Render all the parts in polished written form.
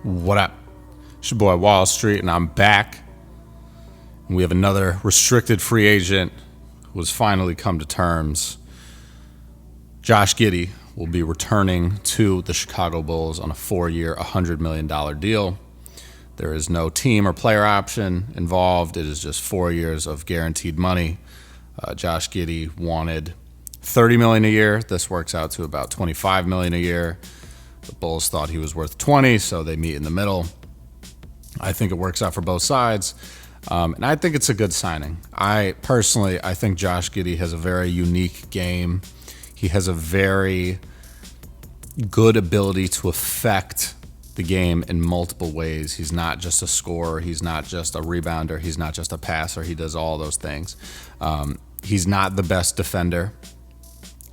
What up? It's your boy Wall Street, and I'm back. And we have another restricted free agent who has finally come to terms. Josh Giddey will be returning to the Chicago Bulls on a 4-year, $100 million deal. There is no team or player option involved. It is just 4 years of guaranteed money. Josh Giddey wanted $30 million a year. This works out to about $25 million a year. The Bulls thought he was worth 20, so they meet in the middle. I think it works out for both sides, and I think it's a good signing. I think Josh Giddey has a very unique game. He has a very good ability to affect the game in multiple ways. He's not just a scorer. He's not just a rebounder. He's not just a passer. He does all those things. He's not the best defender.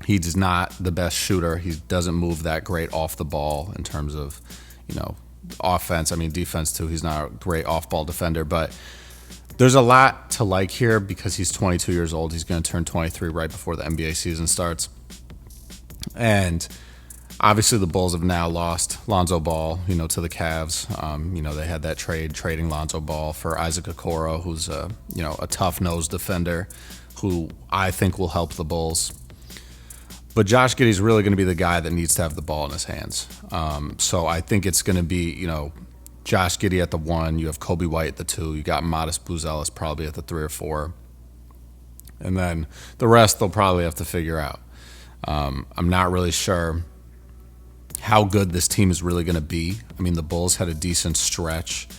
He's not the best shooter. He doesn't move that great off the ball in terms of, offense. Defense too. He's not a great off-ball defender, but there's a lot to like here because he's 22 years old. He's going to turn 23 right before the NBA season starts. And obviously the Bulls have now lost Lonzo Ball, to the Cavs. They had that trading Lonzo Ball for Isaac Okoro, who's a tough-nosed defender who I think will help the Bulls. But Josh Giddey's really going to be the guy that needs to have the ball in his hands. So I think it's going to be, Josh Giddey at the 1. You have Kobe White at the 2. You got Modest Buzelis probably at the 3 or 4. And then the rest they'll probably have to figure out. I'm not really sure how good this team is really going to be. The Bulls had a decent stretch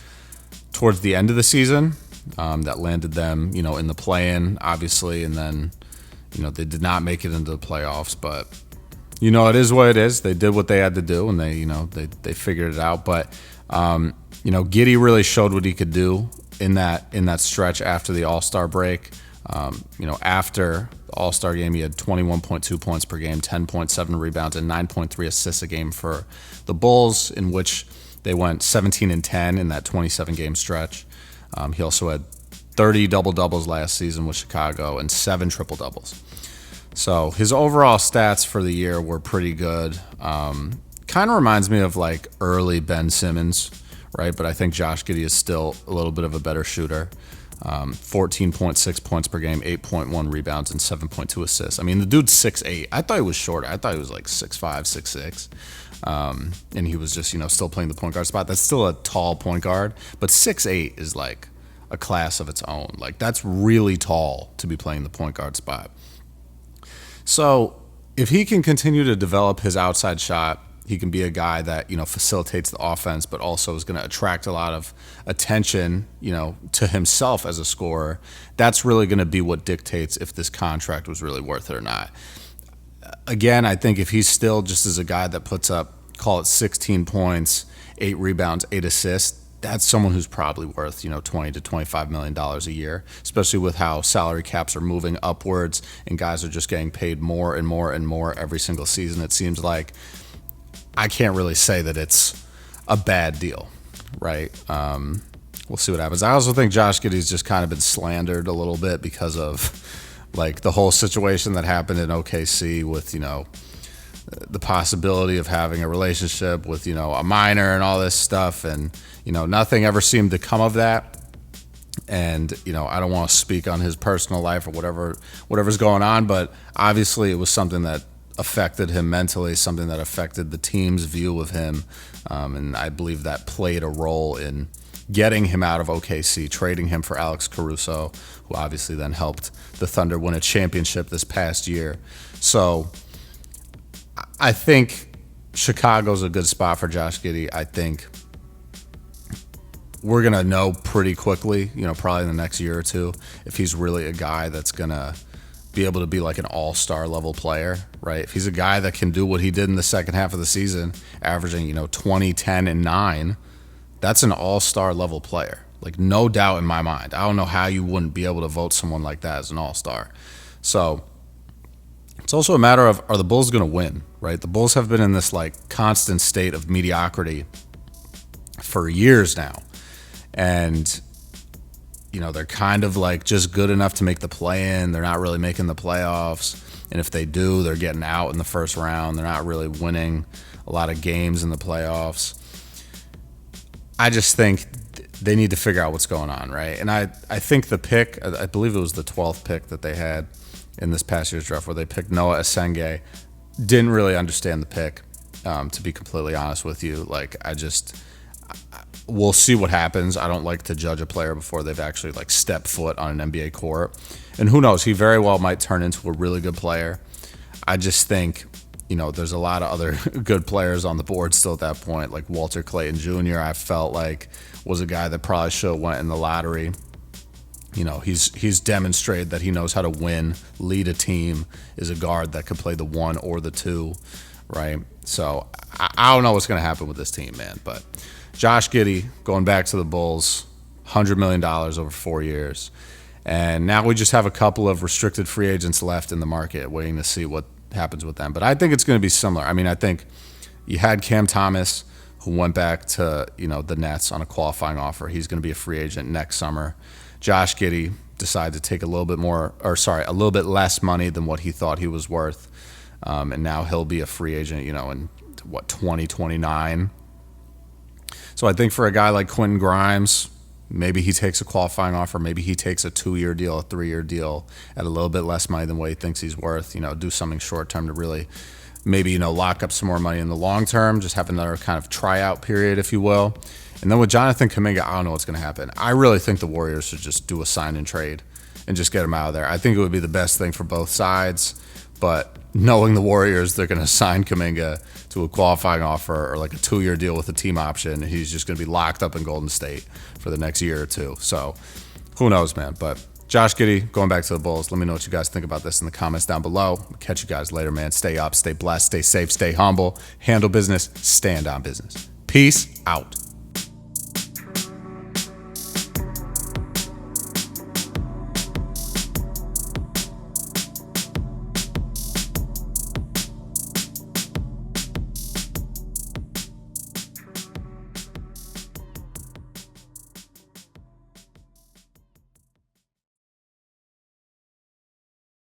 towards the end of the season that landed them, in the play-in, obviously, and then they did not make it into the playoffs, but it is what it is. They did what they had to do, and they figured it out. But Giddey really showed what he could do in that stretch after the All-Star break. After the All-Star game, he had 21.2 points per game, 10.7 rebounds, and 9.3 assists a game for the Bulls, in which they went 17-10 in that 27-game stretch. He also had 30 double-doubles last season with Chicago and 7 triple-doubles. So his overall stats for the year were pretty good. Kind of reminds me of like early Ben Simmons, right? But I think Josh Giddey is still a little bit of a better shooter. 14.6 points per game, 8.1 rebounds, and 7.2 assists. The dude's 6'8". I thought he was shorter. I thought he was like 6'5", 6'6". And he was just, still playing the point guard spot. That's still a tall point guard, but 6'8" is like a class of its own. Like, that's really tall to be playing the point guard spot. So if he can continue to develop his outside shot, he can be a guy that, facilitates the offense, but also is going to attract a lot of attention, to himself as a scorer. That's really going to be what dictates if this contract was really worth it or not. Again, I think if he's still just as a guy that puts up, call it 16 points, 8 rebounds, 8 assists, that's someone who's probably worth, $20 to $25 million a year, especially with how salary caps are moving upwards and guys are just getting paid more and more and more every single season. It seems like I can't really say that it's a bad deal, right? We'll see what happens. I also think Josh Giddey's just kind of been slandered a little bit because of like the whole situation that happened in OKC with, the possibility of having a relationship with, a minor and all this stuff. And, nothing ever seemed to come of that. And, I don't want to speak on his personal life or whatever's going on, but obviously it was something that affected him mentally, something that affected the team's view of him. And I believe that played a role in getting him out of OKC, trading him for Alex Caruso, who obviously then helped the Thunder win a championship this past year. So I think Chicago's a good spot for Josh Giddey. I think we're going to know pretty quickly, probably in the next year or two, if he's really a guy that's going to be able to be like an all-star level player, right? If he's a guy that can do what he did in the second half of the season, averaging, 20, 10, and 9, that's an all-star level player. Like, no doubt in my mind. I don't know how you wouldn't be able to vote someone like that as an all-star. So it's also a matter of, are the Bulls going to win, right? The Bulls have been in this like constant state of mediocrity for years now. And, they're kind of like just good enough to make the play-in. They're not really making the playoffs. And if they do, they're getting out in the first round. They're not really winning a lot of games in the playoffs. I just think they need to figure out what's going on, right? And I think the pick, I believe it was the 12th pick that they had in this past year's draft where they picked Noah Asenge. Didn't really understand the pick, to be completely honest with you. Like, we'll see what happens. I don't like to judge a player before they've actually like stepped foot on an NBA court. And who knows, he very well might turn into a really good player. I just think, there's a lot of other good players on the board still at that point, like Walter Clayton Jr. I felt like was a guy that probably should have went in the lottery. He's demonstrated that he knows how to win, lead a team, is a guard that could play the 1 or the 2, right? So I don't know what's going to happen with this team, man. But Josh Giddey going back to the Bulls, $100 million over 4 years. And now we just have a couple of restricted free agents left in the market waiting to see what happens with them. But I think it's going to be similar. I mean, I think you had Cam Thomas, who went back to, the Nets on a qualifying offer. He's going to be a free agent next summer. Josh Giddey decided to take a little bit less money than what he thought he was worth. And now he'll be a free agent, in 2029. So I think for a guy like Quentin Grimes, maybe he takes a qualifying offer. Maybe he takes a 2-year deal, a 3-year deal at a little bit less money than what he thinks he's worth. Do something short term to really maybe, lock up some more money in the long term. Just have another kind of tryout period, if you will. And then with Jonathan Kuminga, I don't know what's going to happen. I really think the Warriors should just do a sign and trade and just get him out of there. I think it would be the best thing for both sides. But knowing the Warriors, they're going to sign Kuminga to a qualifying offer or like a 2-year deal with a team option. And he's just going to be locked up in Golden State for the next year or two. So who knows, man. But Josh Giddey, going back to the Bulls. Let me know what you guys think about this in the comments down below. I'll catch you guys later, man. Stay up, stay blessed, stay safe, stay humble, handle business, stand on business. Peace out.